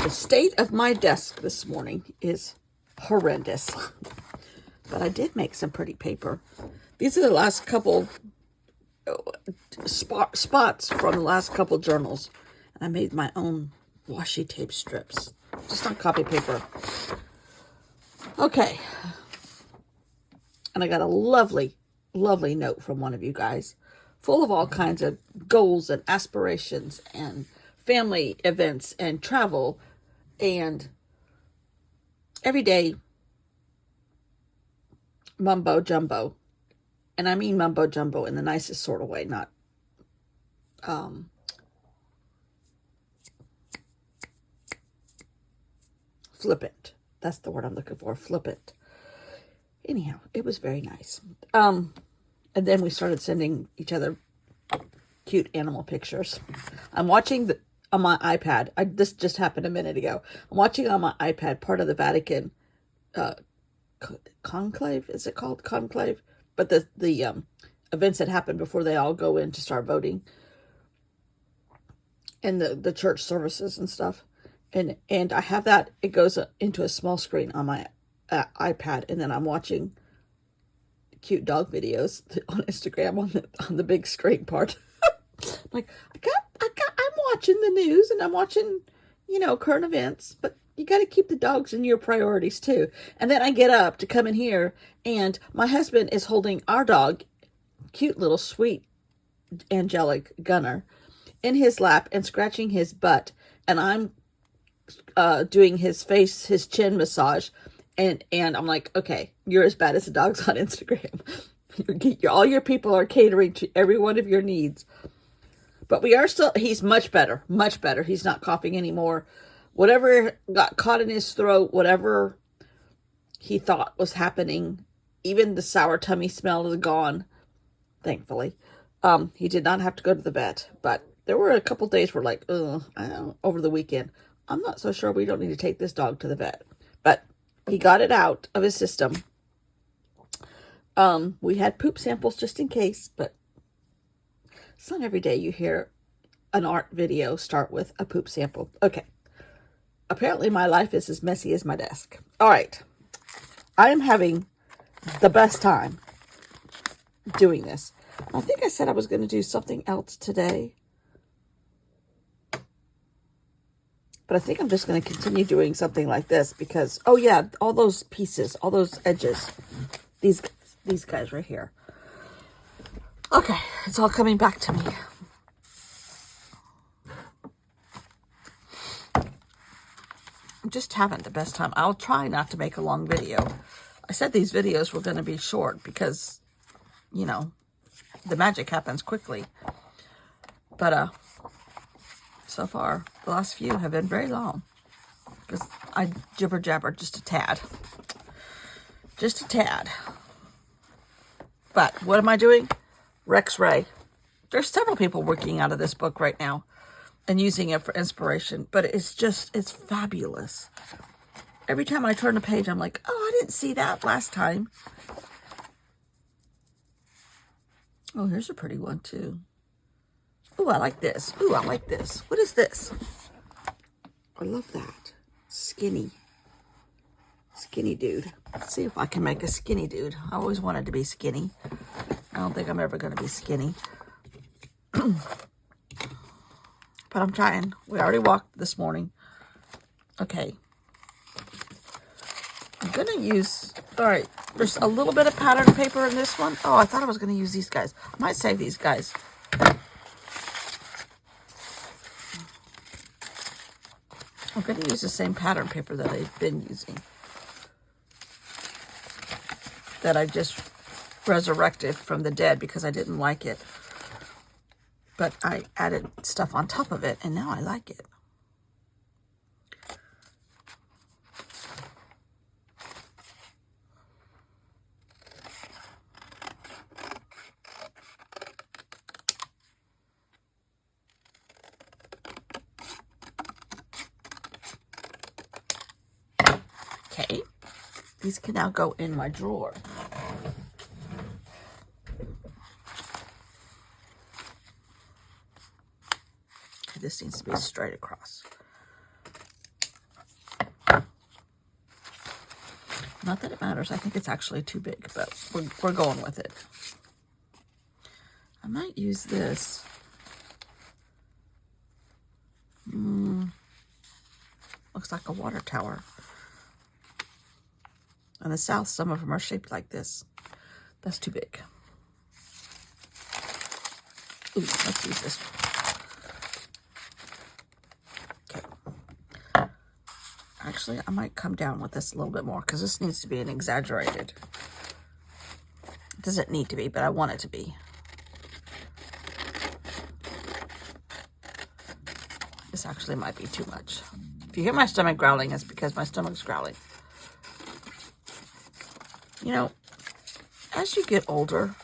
The state of my desk this morning is horrendous. But I did make some pretty paper. These are the last couple spots from the last couple journals. And I made my own washi tape strips. Just on copy paper. Okay. And I got a lovely, lovely note from one of you guys. Full of all kinds of goals and aspirations and family events and travel and everyday mumbo jumbo. And I mean mumbo jumbo in the nicest sort of way, not flippant. That's the word I'm looking for, flippant. Anyhow, it was very nice. And then we started sending each other cute animal pictures. I'm watching on my iPad. This just happened a minute ago. I'm watching on my iPad part of the Vatican conclave. Is it called conclave? But the events that happen before they all go in to start voting, and the church services and stuff. And I have that. It goes into a small screen on my iPad, and then I'm watching cute dog videos on Instagram on the big screen part. Like I'm watching the news and I'm watching, current events, but you got to keep the dogs in your priorities too. And then I get up to come in here, and my husband is holding our dog, cute little sweet angelic Gunner, in his lap and scratching his butt, and I'm doing his face, his chin massage, and I'm like, okay, you're as bad as the dogs on Instagram. All your people are catering to every one of your needs. But he's much better, much better. He's not coughing anymore. Whatever got caught in his throat, whatever he thought was happening, even the sour tummy smell is gone, thankfully. He did not have to go to the vet, but there were a couple days where over the weekend, I'm not so sure we don't need to take this dog to the vet. But he got it out of his system. We had poop samples just in case, but it's not every day you hear an art video start with a poop sample. Okay. Apparently my life is as messy as my desk. All right. I am having the best time doing this. I think I said I was going to do something else today. But I think I'm just going to continue doing something like this because, oh yeah, all those pieces, all those edges, these guys right here. Okay, it's all coming back to me. I'm just having the best time. I'll try not to make a long video. I said these videos were going to be short because, the magic happens quickly. But so far, the last few have been very long because I jibber jabber just a tad. Just a tad. But what am I doing? Rex Ray. There's several people working out of this book right now and using it for inspiration, but it's fabulous. Every time I turn a page, I'm like, oh, I didn't see that last time. Oh, here's a pretty one too. Oh, I like this. Oh, I like this. What is this? I love that. Skinny dude. Let's see if I can make a skinny dude. I always wanted to be skinny. I don't think I'm ever going to be skinny. But I'm trying. We already walked this morning. Okay. I'm going to use... All right. There's a little bit of pattern paper in this one. Oh, I thought I was going to use these guys. I might save these guys. I'm going to use the same pattern paper that I've been using. That I just resurrected from the dead because I didn't like it. But I added stuff on top of it, and now I like it. Okay, these can now go in my drawer. This needs to be straight across. Not that it matters. I think it's actually too big, but we're going with it. I might use this. Looks like a water tower. In the South, some of them are shaped like this. That's too big. Ooh, let's use this one. Okay. Actually, I might come down with this a little bit more because this needs to be an exaggerated. It doesn't need to be, but I want it to be. This actually might be too much. If you hear my stomach growling, it's because my stomach's growling. You know, as you get older,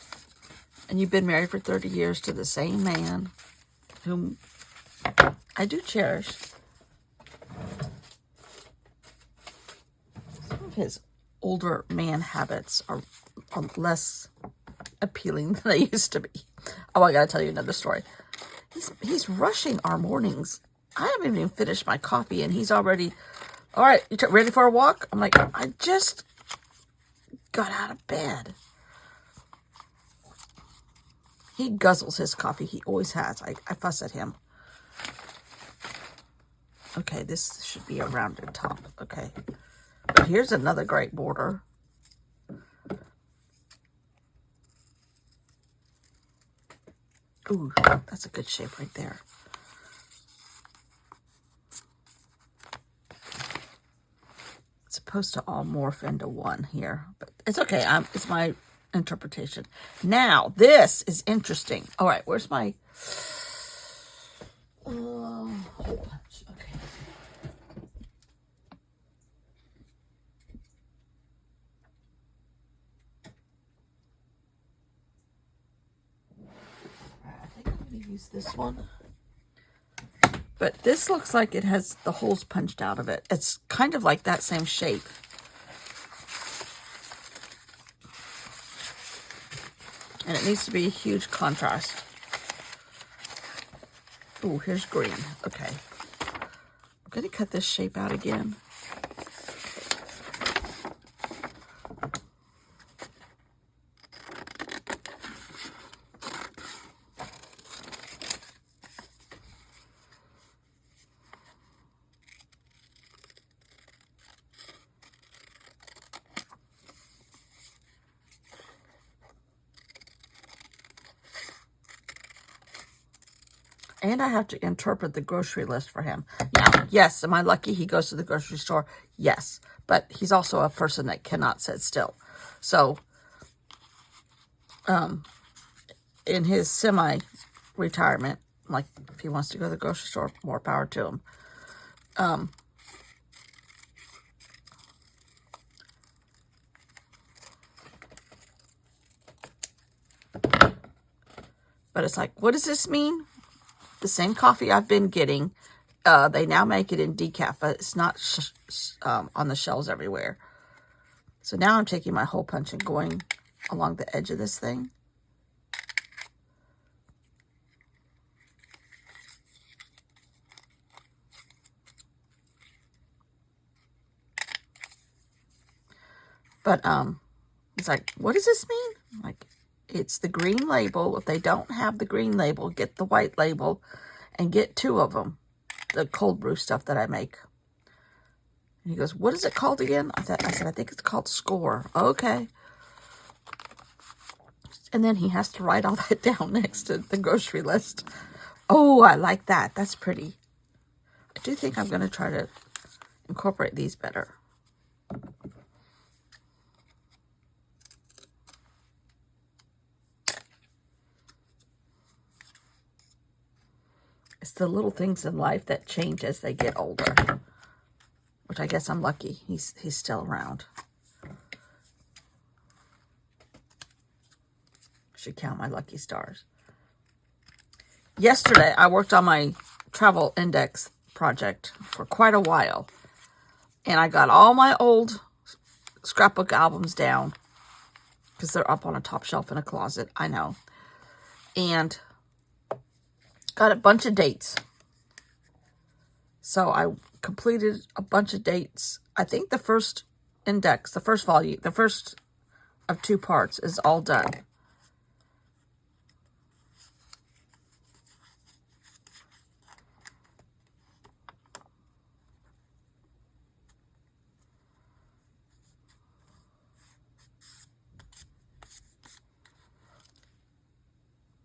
and you've been married for 30 years to the same man, whom I do cherish, some of his older man habits are less appealing than they used to be. Oh, I gotta tell you another story. He's rushing our mornings. I haven't even finished my coffee, and he's already, all right, you ready for a walk? I'm like, I just got out of bed. He guzzles his coffee. He always has. I fuss at him. Okay, this should be a rounded top. Okay. But here's another great border. Ooh, that's a good shape right there. It's supposed to all morph into one here, but it's okay. It's my interpretation. Now, this is interesting. All right, where's my hole punch? Okay. I think I'm going to use this one. But this looks like it has the holes punched out of it. It's kind of like that same shape. And it needs to be a huge contrast. Ooh, here's green. Okay. I'm going to cut this shape out again. And I have to interpret the grocery list for him. Now, yes, am I lucky he goes to the grocery store? Yes. But he's also a person that cannot sit still. So, in his semi-retirement, like, if he wants to go to the grocery store, more power to him. But it's like, what does this mean? The same coffee I've been getting, they now make it in decaf, but it's not on the shelves everywhere. So now I'm taking my hole punch and going along the edge of this thing. But it's like, what does this mean? I'm like, it's the green label. If they don't have the green label, get the white label and get 2 of them. The cold brew stuff that I make. And he goes, what is it called again? I said, I think it's called Score. Okay. And then he has to write all that down next to the grocery list. Oh, I like that. That's pretty. I do think I'm going to try to incorporate these better. It's the little things in life that change as they get older. Which I guess I'm lucky. He's still around. Should count my lucky stars. Yesterday, I worked on my travel index project for quite a while. And I got all my old scrapbook albums down. Because they're up on a top shelf in a closet. I know. And got a bunch of dates. So I completed a bunch of dates. I think the first index, the first volume, the first of 2 parts is all done.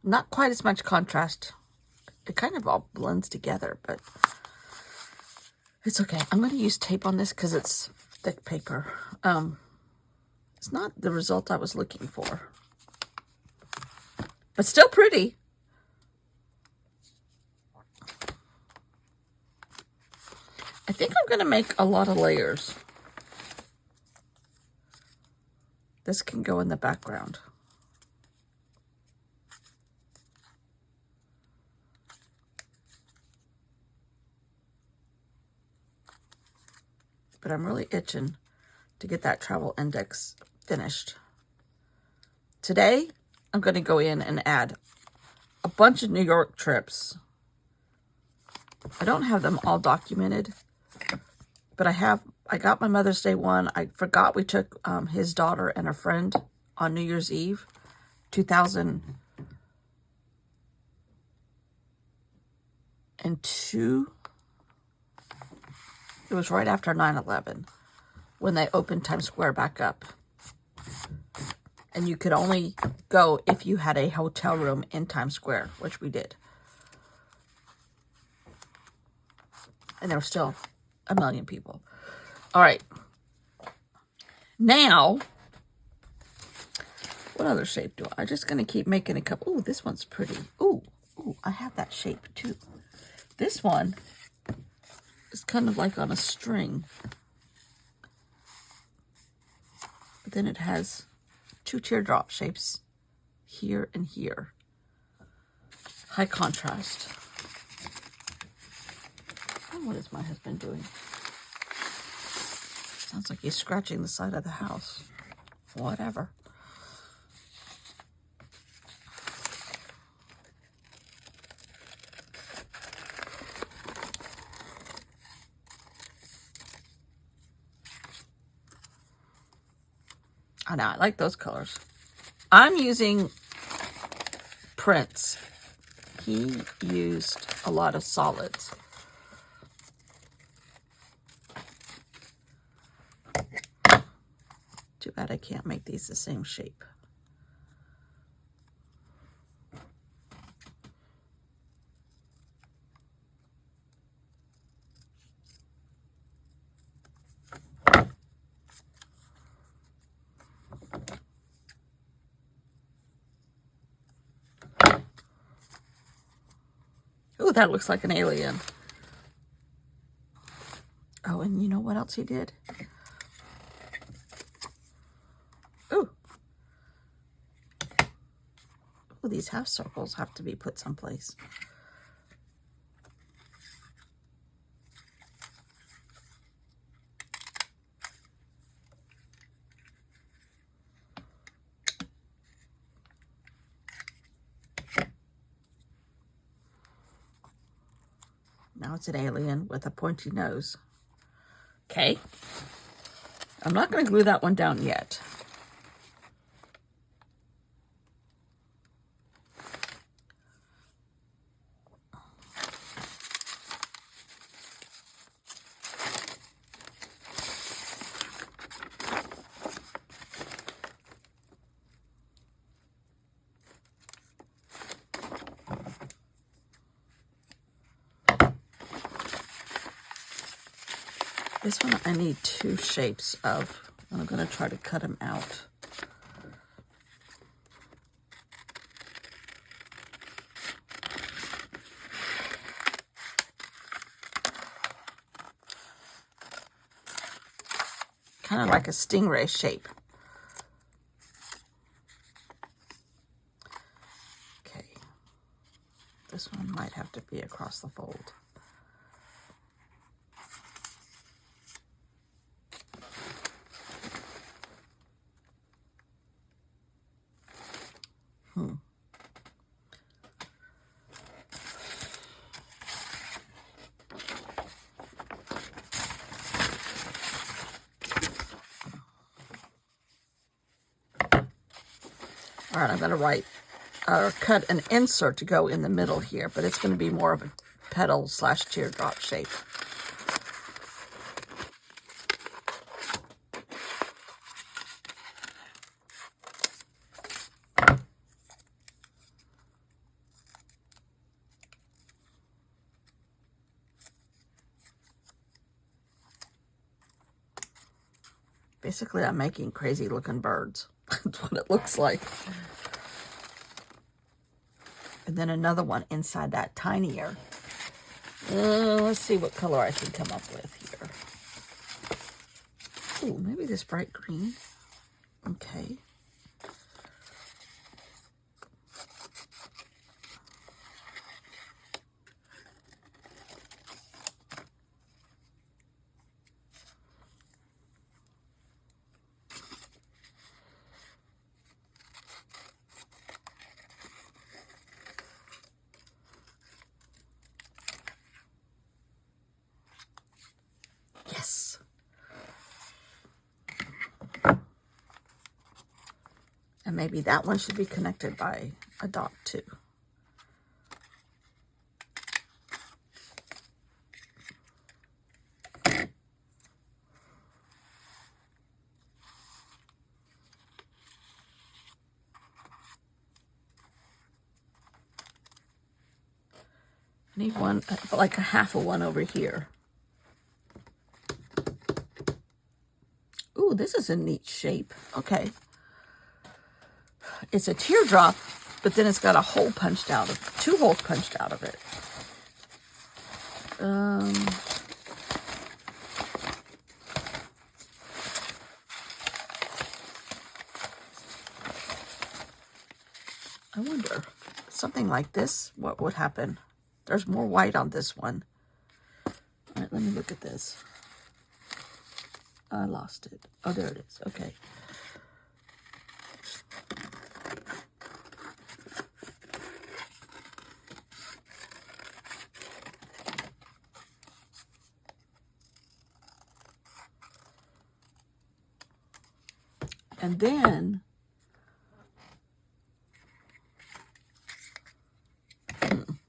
Not quite as much contrast. It kind of all blends together, but it's okay. I'm going to use tape on this because it's thick paper. It's not the result I was looking for, but still pretty. I think I'm going to make a lot of layers. This can go in the background. But I'm really itching to get that travel index finished. Today, I'm going to go in and add a bunch of New York trips. I don't have them all documented, but I got my Mother's Day one. I forgot we took his daughter and a friend on New Year's Eve, 2002. It was right after 9/11 when they opened Times Square back up. And you could only go if you had a hotel room in Times Square, which we did. And there were still a million people. All right. Now, what other shape do I'm just going to keep making a couple. Ooh, this one's pretty. Ooh, I have that shape too. This one is kind of like on a string. But then it has 2 teardrop shapes here and here. High contrast. And what is my husband doing? Sounds like he's scratching the side of the house. Whatever. I know, I like those colors. I'm using prints. He used a lot of solids. Too bad I can't make these the same shape. Ooh, that looks like an alien. Oh, and you know what else he did? Ooh. Ooh, these half circles have to be put someplace. Now it's an alien with a pointy nose. Okay. I'm not going to glue that one down yet. This one I need 2 shapes of. I'm going to try to cut them out. Kind of like a stingray shape. Okay. This one might have to be across the fold. All right, I'm going to write or cut an insert to go in the middle here, but it's going to be more of a petal / teardrop shape. Basically, I'm making crazy looking birds. That's what it looks like. And then another one inside that tinier. Let's see what color I can come up with here. Ooh, maybe this bright green. Okay. Yes. And maybe that one should be connected by a dot too. I need one, like a half of one over here. Ooh, this is a neat shape. Okay. It's a teardrop, but then it's got a hole punched out of, 2 holes punched out of it. I wonder, something like this, what would happen? There's more white on this one. All right, let me look at this. I lost it. Oh, there it is. Okay. And then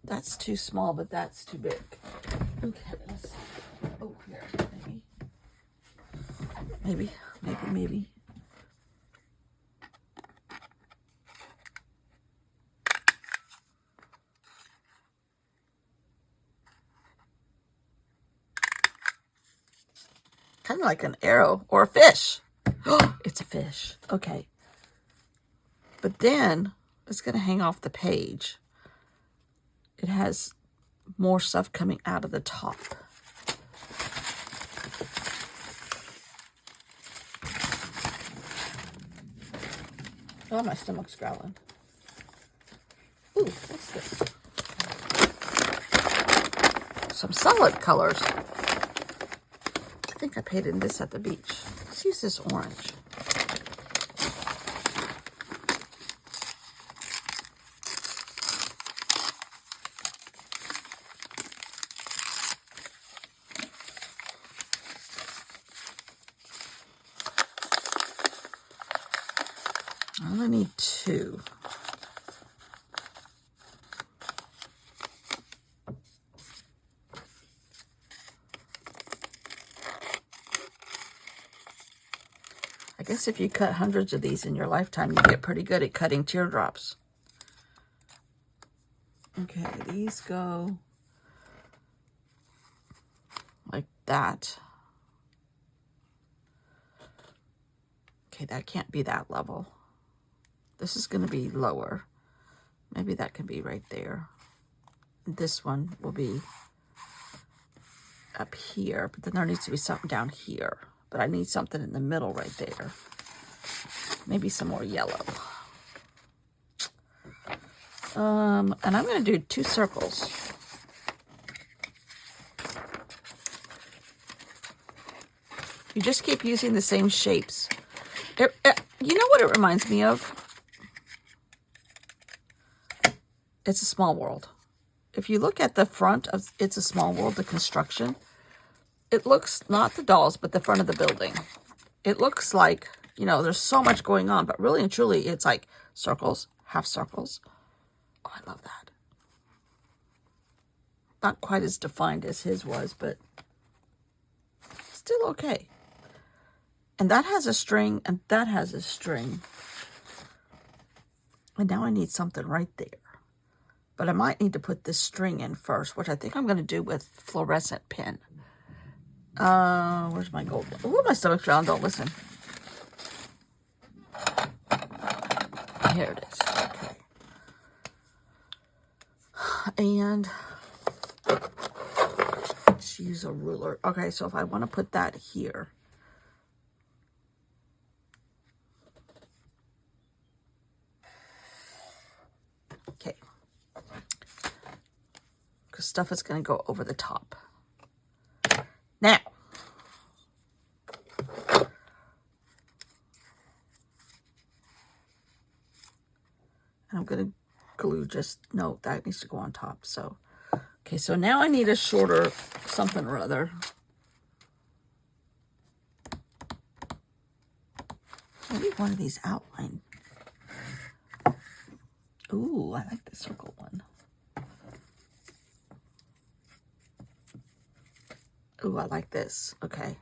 that's too small, but that's too big. Okay, let's see. Oh, here, maybe. Kind of like an arrow or a fish. Oh, it's a fish. Okay. But then it's going to hang off the page. It has more stuff coming out of the top. Oh, my stomach's growling. Ooh, what's this? Some solid colors. I think I painted this at the beach. Let's use this orange. I only need 2. I guess if you cut hundreds of these in your lifetime, you get pretty good at cutting teardrops. Okay, these go like that. Okay, that can't be that level. This is going to be lower. Maybe that can be right there. This one will be up here, but then there needs to be something down here. But I need something in the middle right there. Maybe some more yellow. And I'm going to do 2 circles. You just keep using the same shapes. You know what it reminds me of? It's a Small World. If you look at the front of It's a Small World, the construction, it looks, not the dolls, but the front of the building. It looks like You know, there's so much going on, but really and truly, it's like circles, half circles. Oh, I love that. Not quite as defined as his was, but still okay. And that has a string, and that has a string. And now I need something right there. But I might need to put this string in first, which I think I'm going to do with fluorescent pen. Where's my gold? Oh, my stomach's round. Don't listen. Here it is. Okay. And let's use a ruler. Okay, so if I want to put that here. Okay. Because stuff is going to go over the top. Now. I'm going to glue just, no, that needs to go on top. So, okay, so now I need a shorter something or other. Maybe one of these outline. Ooh, I like the circle one. Ooh, I like this. Okay.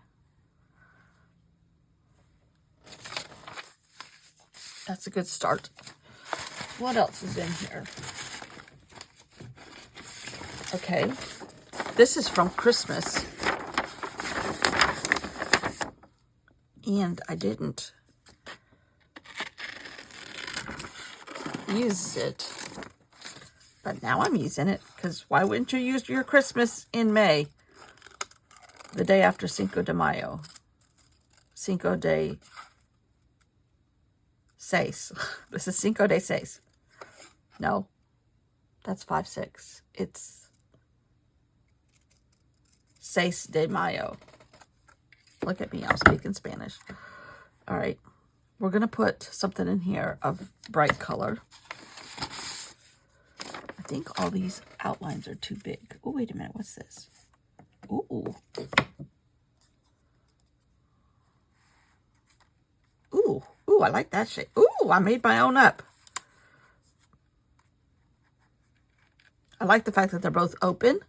That's a good start. What else is in here? Okay. This is from Christmas. And I didn't use it. But now I'm using it. Because why wouldn't you use your Christmas in May? The day after Cinco de Mayo. Cinco de Seis. This is Cinco de Seis. No. That's 5-6. It's Seis de Mayo. Look at me. I'm speaking Spanish. All right. We're going to put something in here of bright color. I think all these outlines are too big. Oh, wait a minute. What's this? Ooh. Ooh. Ooh, I like that shape. Ooh, I made my own up. I like the fact that they're both open.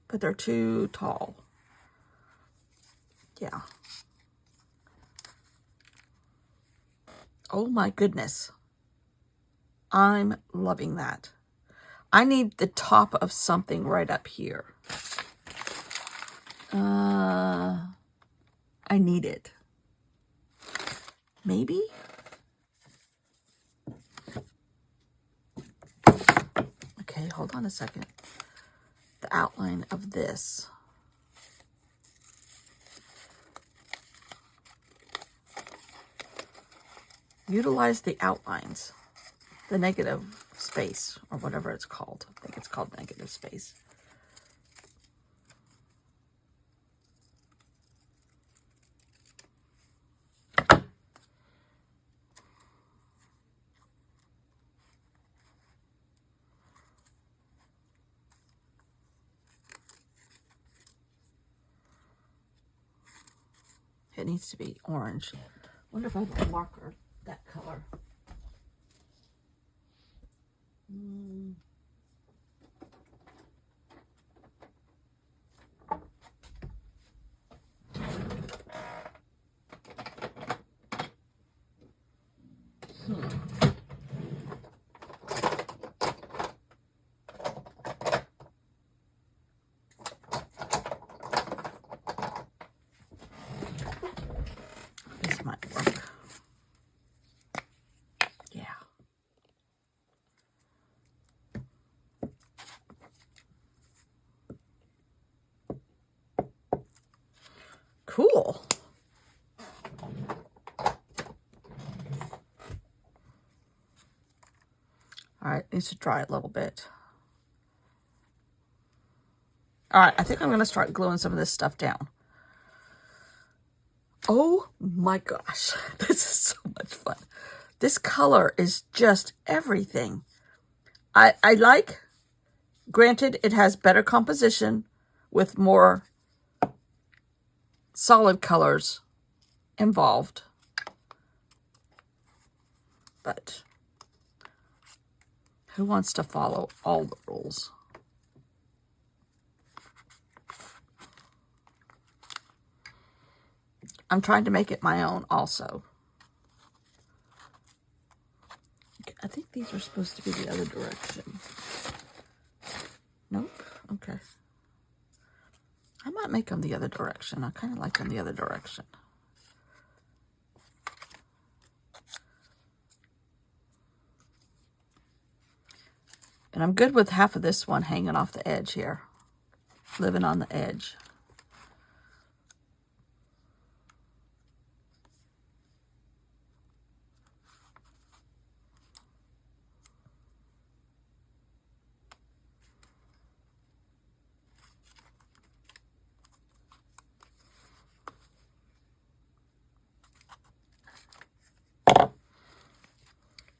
But they're too tall. Yeah. Oh my goodness. I'm loving that. I need the top of something right up here. I need it. Maybe? Okay, hold on a second. The outline of this. Utilize the outlines. The negative space, or whatever it's called. I think it's called negative space. It needs to be orange. Wonder if I have a marker that color. This might work. Yeah. Cool. All right, needs to dry a little bit. All right, I think I'm going to start gluing some of this stuff down. Oh my gosh, this is so much fun. This color is just everything. I like, granted, it has better composition with more solid colors involved. But who wants to follow all the rules? I'm trying to make it my own also. I think these are supposed to be the other direction. Nope. Okay. I might make them the other direction. I kind of like them the other direction. And I'm good with half of this one hanging off the edge here. Living on the edge.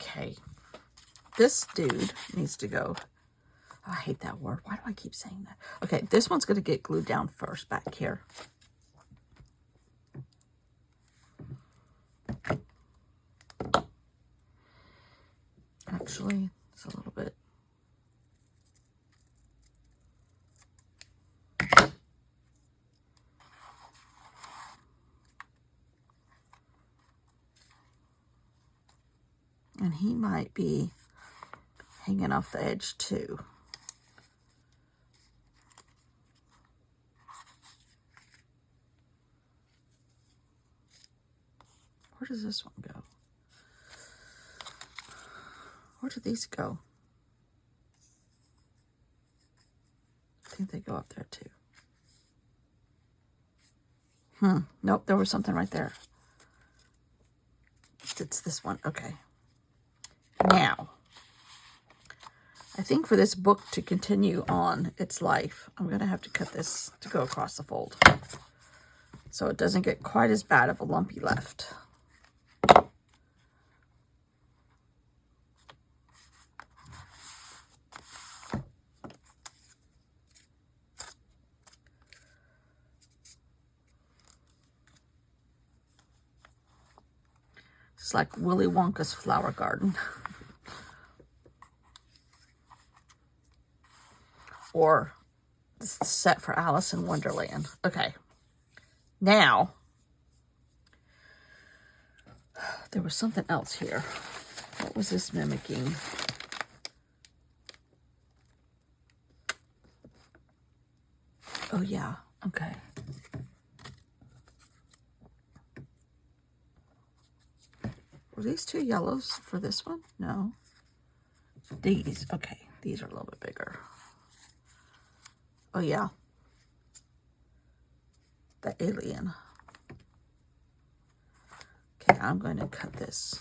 Okay. This dude needs to go. Oh, I hate that word. Why do I keep saying that? Okay, this one's going to get glued down first back here. Actually, it's a little bit. And he might be hanging off the edge too. Where does this one go? Where do these go? I think they go up there too. Nope, there was something right there. It's this one. Okay. Now, I think for this book to continue on its life, I'm going to have to cut this to go across the fold, so it doesn't get quite as bad of a lumpy left. It's like Willy Wonka's flower garden. Or this is set for Alice in Wonderland. Okay. Now, there was something else here. What was this mimicking? Oh, yeah. Okay. Were these two yellows for this one? No. These. Okay. These are a little bit bigger. Oh, yeah. The alien. Okay, I'm going to cut this.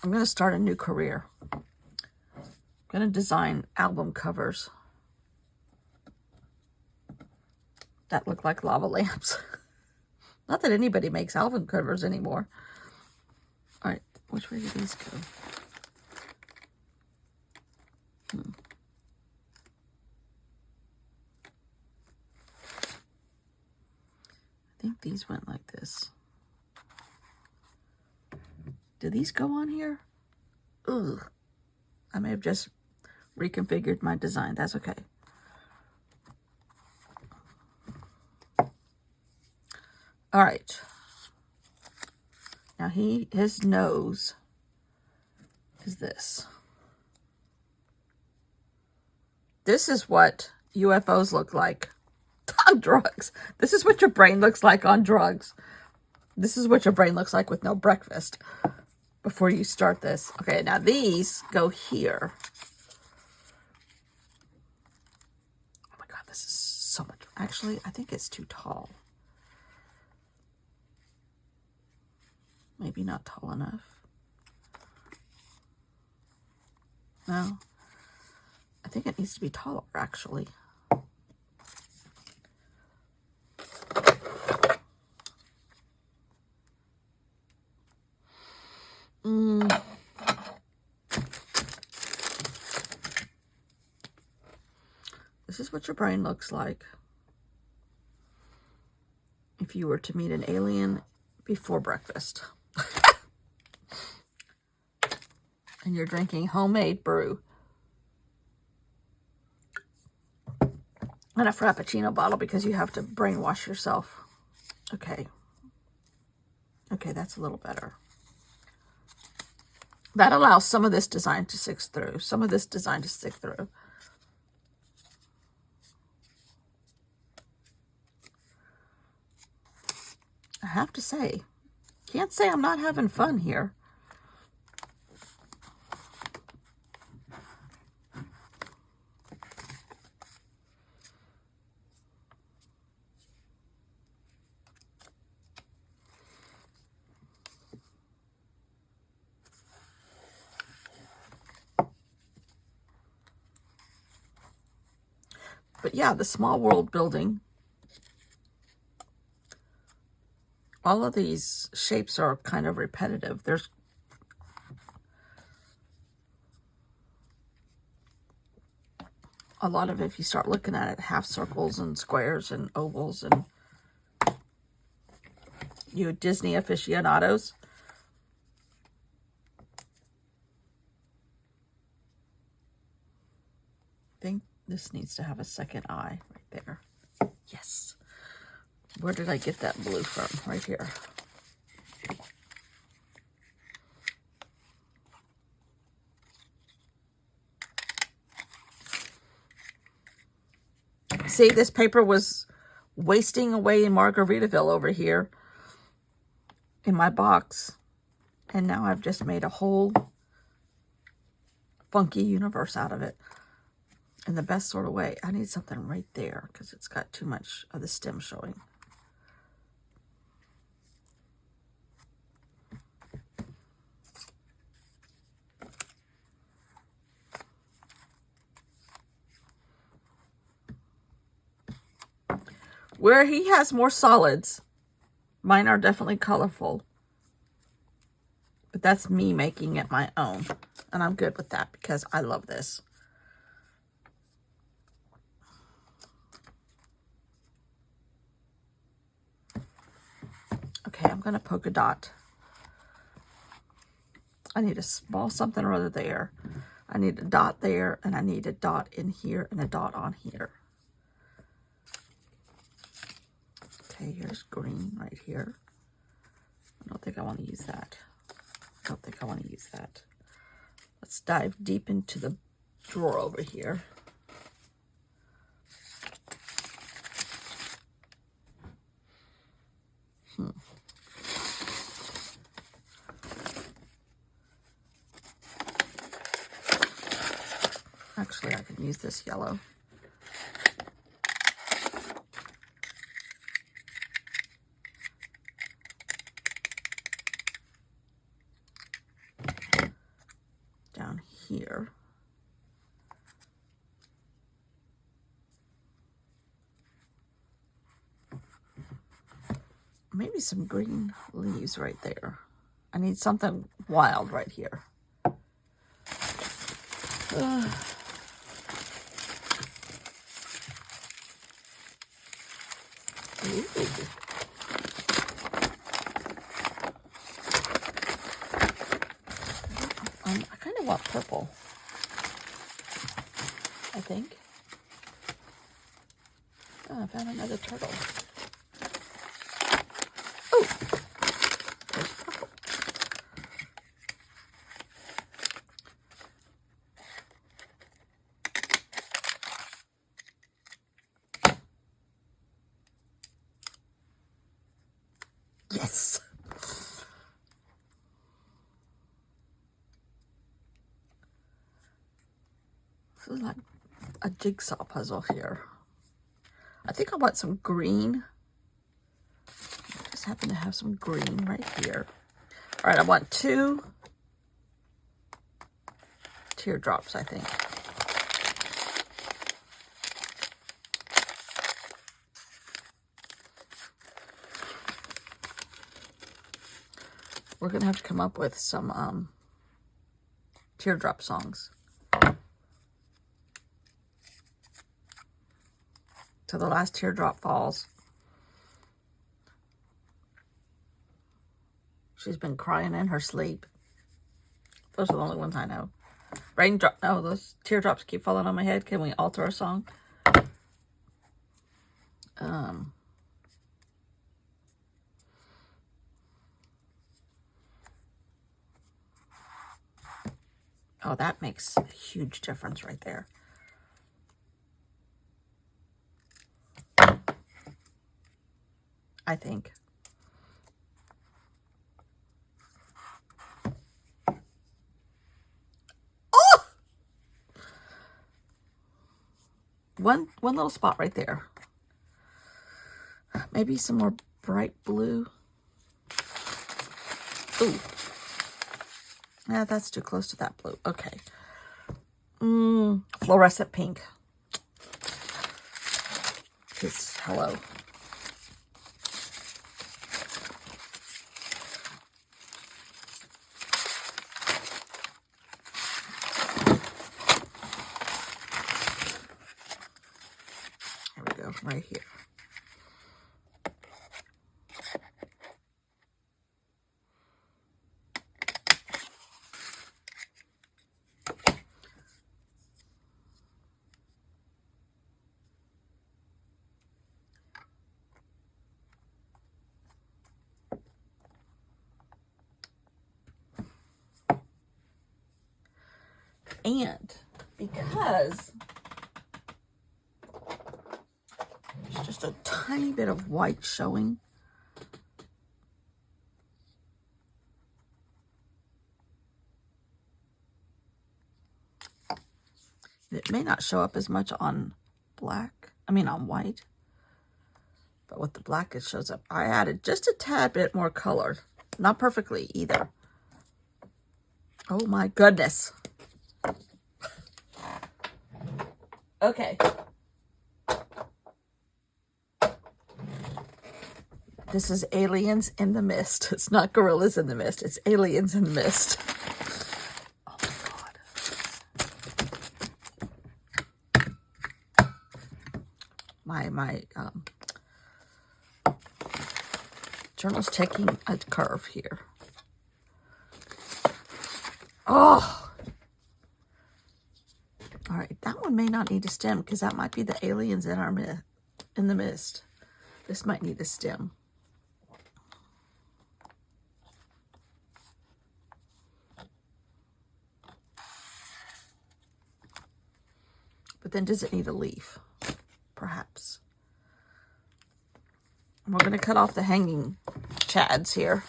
I'm going to start a new career. I'm going to design album covers that look like lava lamps. Not that anybody makes album covers anymore. All right, which way do these go? I think these went like this. Do these go on here? Ugh. I may have just reconfigured my design. That's okay. All right. Now his nose is this. This is what UFOs look like on drugs. This is what your brain looks like on drugs. This is what your brain looks like with no breakfast before you start this. Okay, now these go here. Oh my God, this is so much. Actually, I think it's too tall. Maybe not tall enough. No. I think it needs to be taller, actually. This is what your brain looks like if you were to meet an alien before breakfast. And you're drinking homemade brew. And a Frappuccino bottle because you have to brainwash yourself. Okay. Okay, that's a little better. That allows some of this design to stick through. Some of this design to stick through. I have to say, can't say I'm not having fun here. But yeah, the small world building, all of these shapes are kind of repetitive. There's a lot of, if you start looking at it, half circles and squares and ovals, and you Disney aficionados. I think this needs to have a second eye right there. Yes. Where did I get that blue from? Right here. See, this paper was wasting away in Margaritaville over here in my box. And now I've just made a whole funky universe out of it. In the best sort of way. I need something right there because it's got too much of the stem showing. Where he has more solids, mine are definitely colorful. But that's me making it my own. And I'm good with that because I love this. Okay, I'm going to polka dot. I need a small something or other there. I need a dot there, and I need a dot in here and a dot on here. Okay, here's green right here. I don't think I want to use that. I don't think I want to use that. Let's dive deep into the drawer over here. Actually, I can use this yellow. Down here. Maybe some green leaves right there. I need something wild right here. I kind of want purple, I think. Oh, I found another turtle. Oh, there's purple. Yes. This is like a jigsaw puzzle here. I think I want some green. I just happen to have some green right here. All right, I want 2 teardrops, I think. We're gonna have to come up with some teardrop songs. So the last teardrop falls. She's been crying in her sleep. Those are the only ones I know. Raindrop. No, those teardrops keep falling on my head. Can we alter a song? Oh, that makes a huge difference right there. I think. Oh! One little spot right there. Maybe some more bright blue. Ooh. Yeah, that's too close to that blue. Okay. Fluorescent pink. Because, hello. There we go, right here. And because there's just a tiny bit of white showing, it may not show up as much on on white, but with the black it shows up. I added just a tad bit more color, not perfectly either. Oh my goodness. Okay. This is Aliens in the Mist. It's not Gorillas in the Mist. It's Aliens in the Mist. Oh my God. My journal's taking a curve here. Oh! All right, that one may not need a stem because that might be the aliens in the mist. This might need a stem. But then does it need a leaf? Perhaps. And we're going to cut off the hanging chads here.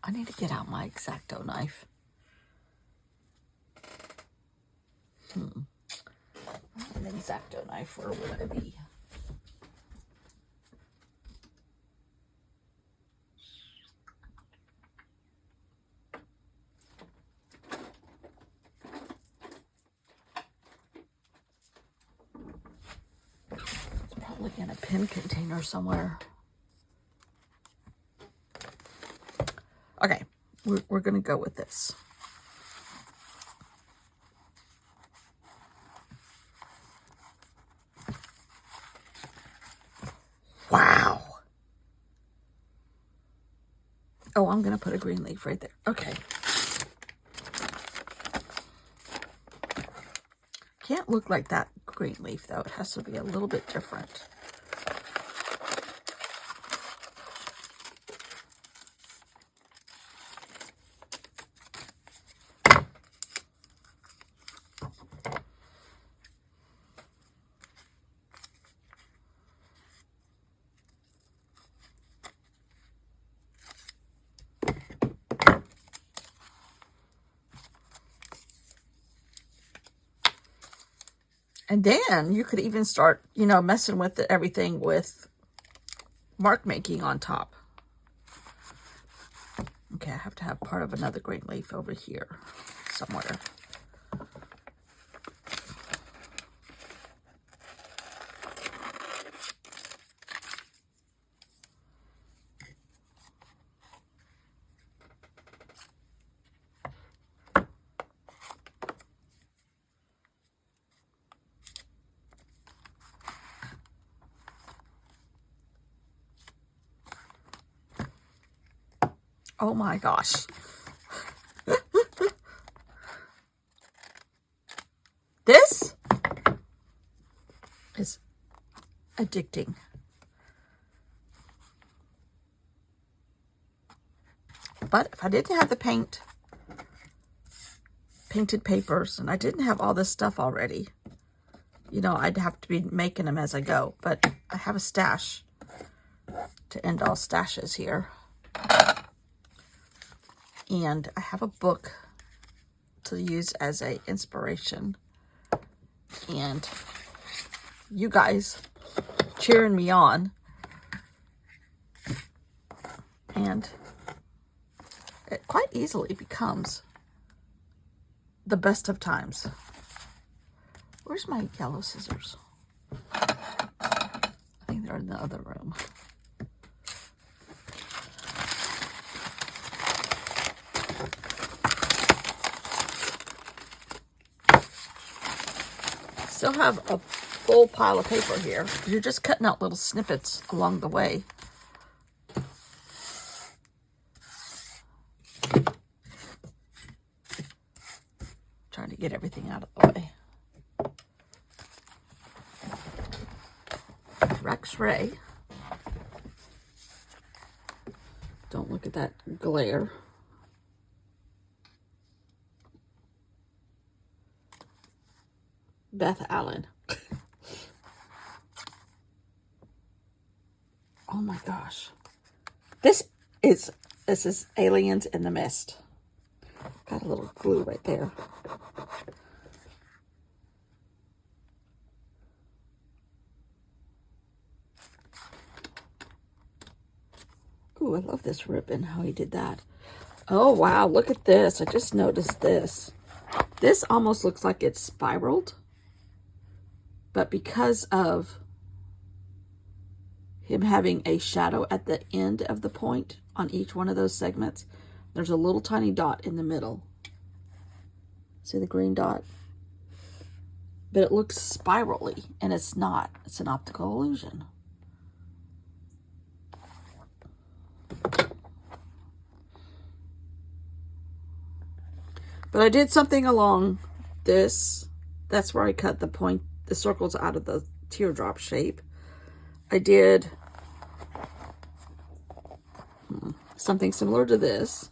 I need to get out my X-Acto knife. An X-Acto knife, where would it be? It's probably in a pen container somewhere. Okay, we're going to go with this. Wow. Oh, I'm going to put a green leaf right there. Okay. Can't look like that green leaf, though. It has to be a little bit different. And then you could even start, you know, messing with everything with mark making on top. Okay, I have to have part of another green leaf over here somewhere. Oh my gosh. This is addicting. But if I didn't have the painted papers, and I didn't have all this stuff already, you know, I'd have to be making them as I go. But I have a stash to end all stashes here. And I have a book to use as a inspiration. And you guys cheering me on. And it quite easily becomes the best of times. Where's my yellow scissors? I think they're in the other room. Still have a full pile of paper here. You're just cutting out little snippets along the way. Trying to get everything out of the way. Rex Ray. Don't look at that glare. Beth Allen. Oh my gosh. This is Aliens in the Mist. Got a little glue right there. Ooh, I love this ribbon, how he did that. Oh wow, look at this. I just noticed this. This almost looks like it's spiraled. But because of him having a shadow at the end of the point on each one of those segments, there's a little tiny dot in the middle. See the green dot? But it looks spirally, and it's not. It's an optical illusion. But I did something along this. That's where I cut the circles out of the teardrop shape. I did something similar to this.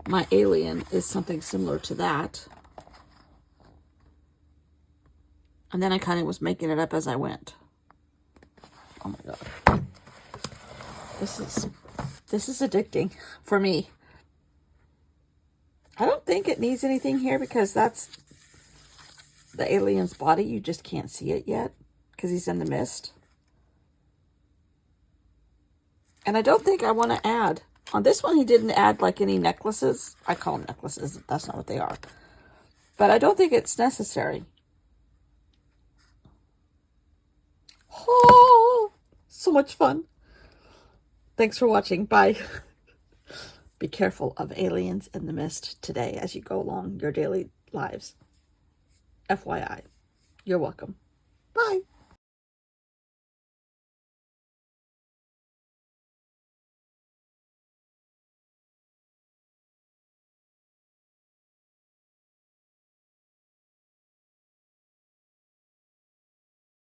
My alien is something similar to that. And then I kind of was making it up as I went. Oh my God. This is addicting for me. I don't think it needs anything here because that's the alien's body. You just can't see it yet because he's in the mist. And I don't think I want to add. On this one, he didn't add like any necklaces. I call them necklaces. That's not what they are. But I don't think it's necessary. Oh, so much fun. Thanks for watching. Bye. Be careful of aliens in the mist today as you go along your daily lives. FYI. You're welcome. Bye.